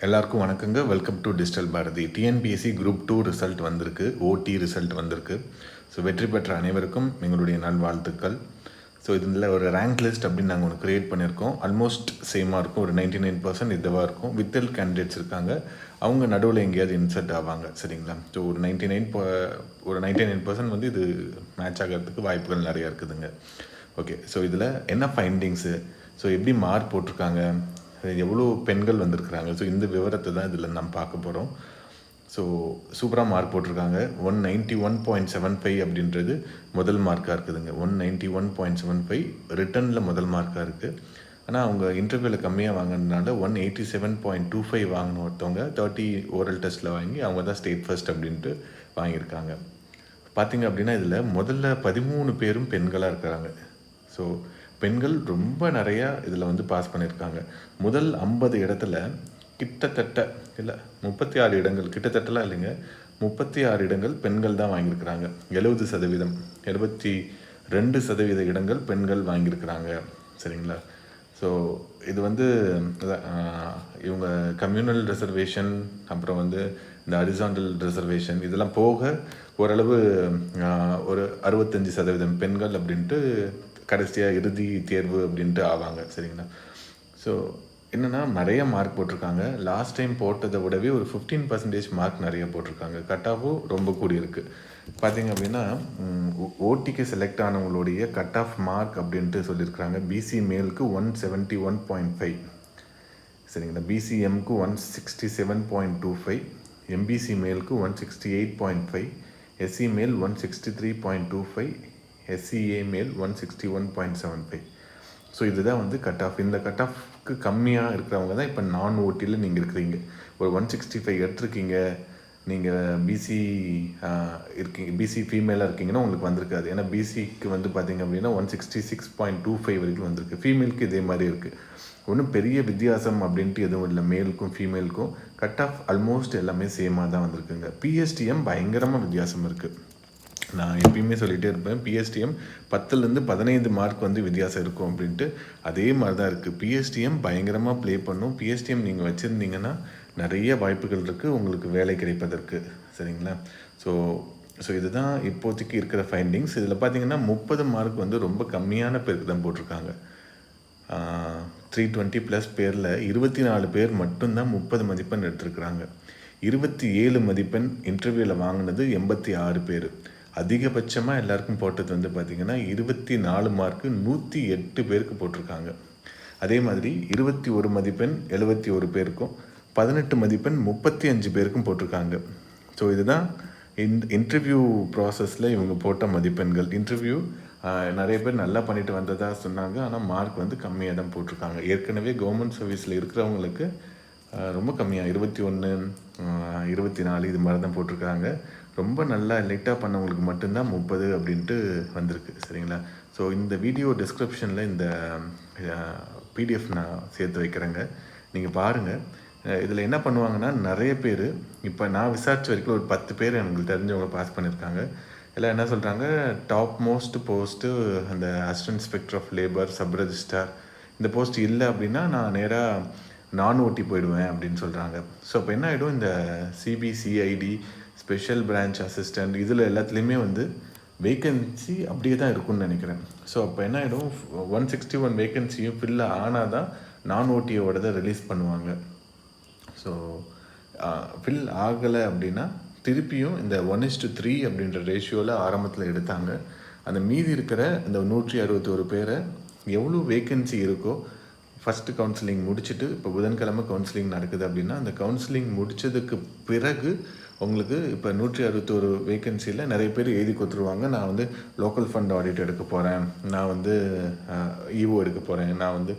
எல்லாருக்கும் வணக்கங்க. Welcome to digital Bharathi. TNPSC group 2 result வந்திருக்கு. ஓடி ரிசல்ட் வந்திருக்கு. ஸோ வெற்றி பெற்ற அனைவருக்கும் எங்களுடைய நல்வாழ்த்துக்கள். ஸோ இதில் ஒரு ரேங்க் லிஸ்ட் அப்படின்னு நாங்கள் ஒன்று க்ரியேட் பண்ணியிருக்கோம். ஆல்மோஸ்ட் சேமாக இருக்கும். ஒரு 99% இதுவாக இருக்கும். வித்தல் கேண்டிடேட்ஸ் இருக்காங்க. அவங்க நடுவில் எங்கேயாவது இன்சர்ட் ஆவாங்க. சரிங்களா? ஸோ ஒரு 99% வந்து இது மேட்ச் ஆகிறதுக்கு வாய்ப்புகள் நிறையா இருக்குதுங்க. ஓகே. ஸோ இதில் என்ன ஃபைண்டிங்ஸு, ஸோ எப்படி மார்க் போட்டிருக்காங்க, எவ்வளோ பெண்கள் வந்திருக்கிறாங்க, ஸோ இந்த விவரத்தை தான் இதில் நம்ம பார்க்க போகிறோம். ஸோ சூப்பராக மார்க் போட்டிருக்காங்க. 191.75 அப்படின்றது முதல் மார்க்காக இருக்குதுங்க. 191.75 ரிட்டனில் முதல் மார்க்காக இருக்குது. ஆனால் அவங்க இன்டர்வியூவில் கம்மியாக வாங்கினதுனால 187.25 வாங்கின ஒருத்தவங்க 30 ஓரல் டெஸ்ட்டில் வாங்கி அவங்க தான் ஸ்டேட் ஃபர்ஸ்ட் அப்படின்ட்டு வாங்கியிருக்காங்க. பார்த்திங்க அப்படின்னா இதில் முதல்ல 13 பேரும் பெண்களாக இருக்கிறாங்க. ஸோ பெண்கள் ரொம்ப நிறையா இதில் வந்து பாஸ் பண்ணியிருக்காங்க. முதல் 50 இடத்துல கிட்டத்தட்ட இல்லை 36 இடங்கள், கிட்டத்தட்டலாம் இல்லைங்க, 36 இடங்கள் பெண்கள் தான் வாங்கியிருக்கிறாங்க. 70%, 72% இடங்கள் பெண்கள் வாங்கியிருக்கிறாங்க. சரிங்களா? ஸோ இது வந்து இவங்க கம்யூனல் ரிசர்வேஷன், அப்புறம் வந்து இந்த ஹரிசாண்டல் ரிசர்வேஷன் இதெல்லாம் போக ஓரளவு ஒரு 65% பெண்கள் அப்படின்ட்டு கடைசியாக இறுதி தேர்வு அப்படின்ட்டு ஆவாங்க. சரிங்களா? ஸோ என்னென்னா நிறைய மார்க் போட்டிருக்காங்க. லாஸ்ட் டைம் போட்டதை விடவே ஒரு 15% மார்க் நிறைய போட்டிருக்காங்க. கட் ஆஃபும் ரொம்ப கூடி இருக்குது. பார்த்திங்க அப்படின்னா ஓடிக்கு செலக்ட் ஆனவங்களுடைய கட் ஆஃப் மார்க் அப்படின்ட்டு சொல்லியிருக்கிறாங்க. பிசி மேலுக்கு 171.5, சரிங்களா? பிசிஎம்க்கு 167.25, எம்பிசி மேலுக்கு 168.5, எஸ்சி மேல் 163.25, எஸ்சிஏ மேல் 161.75. ஸோ இதுதான் வந்து கட் ஆஃப். இந்த கட் ஆஃப்க்கு கம்மியாக இருக்கிறவங்க தான் இப்போ நான் ஓட்டியில் நீங்கள் இருக்கிறீங்க. ஒரு 165 எடுத்துருக்கீங்க, நீங்கள் பிசி இருக்கீங்க, பிசி ஃபீமேலாக இருக்கீங்கன்னா உங்களுக்கு வந்திருக்காது. ஏன்னா பிசிக்கு வந்து பார்த்திங்க அப்படின்னா 166.25 வரைக்கும் வந்திருக்கு. ஃபீமேலுக்கு இதே மாதிரி இருக்குது. ஒன்றும் பெரிய வித்தியாசம் அப்படின்ட்டு எதுவும் இல்லை. மேலுக்கும் ஃபீமேலுக்கும் கட் ஆஃப் ஆல்மோஸ்ட் எல்லாமே சேமாக தான் வந்திருக்குங்க. பிஎஸ்டிஎம் பயங்கரமாக வித்தியாசம் இருக்குது. நான் எப்பயுமே சொல்லிகிட்டே இருப்பேன், பிஎஸ்டிஎம் 10லேருந்து 15 மார்க் வந்து வித்தியாசம் இருக்கும் அப்படின்ட்டு. அதே மாதிரி தான் இருக்குது. பிஎஸ்டிஎம் பயங்கரமாக ப்ளே பண்ணும். பிஎஸ்டிஎம் நீங்கள் வச்சுருந்தீங்கன்னா நிறைய வாய்ப்புகள் இருக்குது உங்களுக்கு வேலை கிடைப்பதற்கு. சரிங்களா? ஸோ இதுதான் இப்போதைக்கு இருக்கிற ஃபைண்டிங்ஸ். இதில் பார்த்தீங்கன்னா 30 மார்க் வந்து ரொம்ப கம்மியான பேருக்கு தான் போட்டிருக்காங்க. 320+ பேரில் 24 பேர் மட்டும்தான் 30 மதிப்பெண் எடுத்திருக்கிறாங்க. 27 மதிப்பெண் இன்டர்வியூவில் வாங்கினது 86 பேர். அதிகபட்சமாக எல்லாருக்கும் போட்டது வந்து பார்த்திங்கன்னா 24 மார்க்கு 108 பேருக்கு போட்டிருக்காங்க. அதே மாதிரி 21 மதிப்பெண் 71 பேருக்கும், 18 மதிப்பெண் 35 பேருக்கும் போட்டிருக்காங்க. ஸோ இதுதான் இன்டர்வியூ ப்ராசஸில் இவங்க போட்ட மதிப்பெண்கள். இன்டர்வியூ நிறைய பேர் நல்லா பண்ணிட்டு வந்ததாக சொன்னாங்க. ஆனால் மார்க் வந்து கம்மியாக தான் போட்டிருக்காங்க. ஏற்கனவே கவர்மெண்ட் சர்வீஸில் இருக்கிறவங்களுக்கு ரொம்ப கம்மியாக 21, 24 இது மாதிரி தான் போட்டிருக்காங்க. ரொம்ப நல்லா லைட்டாக பண்ணவங்களுக்கு மட்டும்தான் 30 அப்படின்ட்டு வந்திருக்கு. சரிங்களா? ஸோ இந்த வீடியோ டிஸ்கிரிப்ஷனில் இந்த பிடிஎஃப் நான் சேர்த்து வைக்கிறேங்க, நீங்கள் பாருங்கள். இதில் என்ன பண்ணுவாங்கன்னா நிறைய பேர், இப்போ நான் விசாரித்த வரைக்கும் ஒரு 10 பேர் எனக்கு தெரிஞ்சவங்க பாஸ் பண்ணியிருக்காங்க. எல்லாம் என்ன சொல்கிறாங்க, டாப் மோஸ்ட் போஸ்ட்டு அந்த assistant inspector of labour, sub registrar இந்த போஸ்ட் இல்லை அப்படின்னா நான் நேராக நான் ஓட்டி போயிடுவேன் அப்படின்னு சொல்கிறாங்க. ஸோ அப்போ என்ன ஆகிடும், இந்த சிபிசிஐடி, ஸ்பெஷல் பிரான்ச் அசிஸ்டண்ட் இதில் எல்லாத்துலேயுமே வந்து வேக்கன்சி அப்படியே தான் இருக்கும்னு நினைக்கிறேன். ஸோ அப்போ என்ன ஆகிடும், 161 வேக்கன்சியும் ஃபில் ஆனால் தான் நான் ஓட்டியோட தான் ரிலீஸ் பண்ணுவாங்க. ஸோ ஃபில் ஆகலை அப்படின்னா திருப்பியும் இந்த 1:3 அப்படின்ற ரேஷியோவில் ஆரம்பத்தில் எடுத்தாங்க. அந்த மீதி இருக்கிற இந்த 161 பேரை எவ்வளோ வேக்கன்சி இருக்கோ ஃபஸ்ட்டு கவுன்சிலிங் முடிச்சுட்டு, இப்போ புதன்கிழமை கவுன்சிலிங் நடக்குது அப்படின்னா அந்த கவுன்சிலிங் முடித்ததுக்கு பிறகு உங்களுக்கு இப்போ 161 வேக்கன்சியில் நிறைய பேர் எழுதி கொடுத்துருவாங்க. நான் வந்து லோக்கல் ஃபண்ட் ஆடிட் எடுக்க போகிறேன், நான் வந்து இஓ எடுக்க போகிறேன், நான் வந்து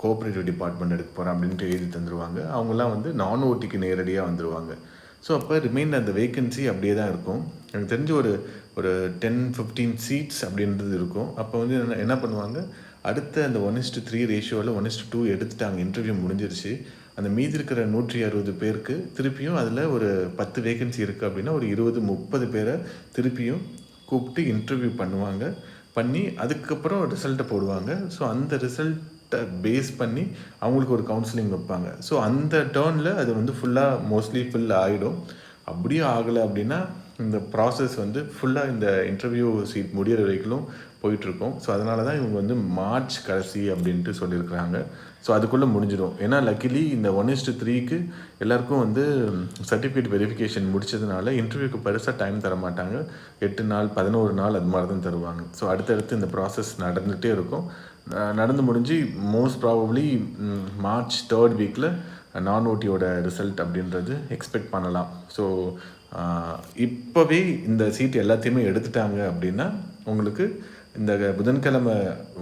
கோஆப்ரேட்டிவ் டிபார்ட்மெண்ட் எடுக்க போகிறேன் அப்படின்ட்டு எழுதி தந்துடுவாங்க. அவங்களாம் வந்து நான் ஓட்டிக்கு நேரடியாக வந்துடுவாங்க. ஸோ அப்போ ரிமைண்ட் அந்த வேக்கன்சி அப்படியே தான் இருக்கும். எனக்கு தெரிஞ்சு ஒரு 10-15 சீட்ஸ் அப்படின்றது இருக்கும். அப்போ வந்து என்ன பண்ணுவாங்க, அடுத்த அந்த 1:3 ரேஷியோவில் 1:2 எடுத்துட்டாங்க, இன்டர்வியூ முடிஞ்சிருச்சு. அந்த மீதி இருக்கிற 160 பேருக்கு திருப்பியும் அதில் ஒரு 10 வேகன்சி இருக்குது அப்படின்னா ஒரு 20-30 பேரை திருப்பியும் கூப்பிட்டு இன்டர்வியூ பண்ணி அதுக்கப்புறம் ரிசல்ட்டை போடுவாங்க. ஸோ அந்த ரிசல்ட் பேஸ் பண்ணி அவங்களுக்கு ஒரு கவுன்சிலிங் வைப்பாங்க. ஸோ அந்த டேர்னில் அது வந்து ஃபுல்லாக மோஸ்ட்லி ஃபில் ஆகிடும். அப்படியே ஆகலை அப்படின்னா இந்த ப்ராசஸ் வந்து ஃபுல்லாக இந்த இன்டர்வியூ சீட் முடிகிற வரைக்கும் போயிட்டுருக்கோம். ஸோ அதனால தான் இவங்க வந்து மார்ச் கடைசி அப்படின்ட்டு சொல்லியிருக்கிறாங்க. ஸோ அதுக்குள்ளே முடிஞ்சிடும். ஏன்னா லக்கிலி இந்த 1:3க்கு எல்லாருக்கும் வந்து சர்டிஃபிகேட் வெரிஃபிகேஷன் முடிச்சதுனால இன்டர்வியூக்கு பெருசாக டைம் தர மாட்டாங்க. 8 நாள் 11 நாள் அது மாதிரி தான் தருவாங்க. ஸோ அடுத்தடுத்து இந்த ப்ராசஸ் நடந்துகிட்டே இருக்கும். நடந்து முடிஞ்சு மோஸ்ட் ப்ராபப்ளி மார்ச் 3rd வீக்கில் நான் ஓட்டியோட ரிசல்ட் அப்படின்றது எக்ஸ்பெக்ட் பண்ணலாம். ஸோ இப்போவே இந்த சீட் எல்லாத்தையுமே எடுத்துட்டாங்க அப்படின்னா உங்களுக்கு இந்த புதன்கிழமை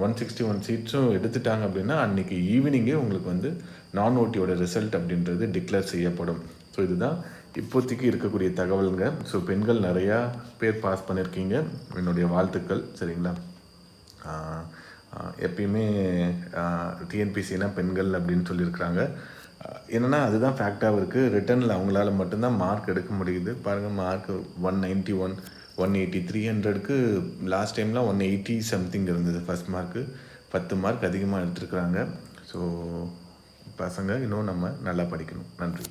161 சீட்ஸும் எடுத்துட்டாங்க அப்படின்னா அன்றைக்கி ஈவினிங்கே உங்களுக்கு வந்து நான் ஓட்டியோட ரிசல்ட் அப்படின்றது டிக்ளேர் செய்யப்படும். ஸோ இதுதான் இப்போதைக்கு இருக்கக்கூடிய தகவலுங்க. ஸோ பெண்கள் நிறையா பேர் பாஸ் பண்ணியிருக்கீங்க, என்னுடைய வாழ்த்துக்கள். சரிங்களா? எப்பயுமே டிஎன்பிசினா பெண்கள் அப்படின்னு சொல்லியிருக்கிறாங்க. என்னென்னா அதுதான் ஃபேக்டாகவும் இருக்குது. ரிட்டனில் அவங்களால மட்டும்தான் மார்க் எடுக்க முடியுது. பாருங்கள், மார்க் 191, 180, 300க்கு லாஸ்ட் டைம்லாம் 180 சம்திங் இருந்தது ஃபஸ்ட் மார்க்கு. 10 மார்க் அதிகமாக எடுத்துருக்குறாங்க. ஸோ பசங்க இன்னும் நம்ம நல்லா படிக்கணும். நன்றி.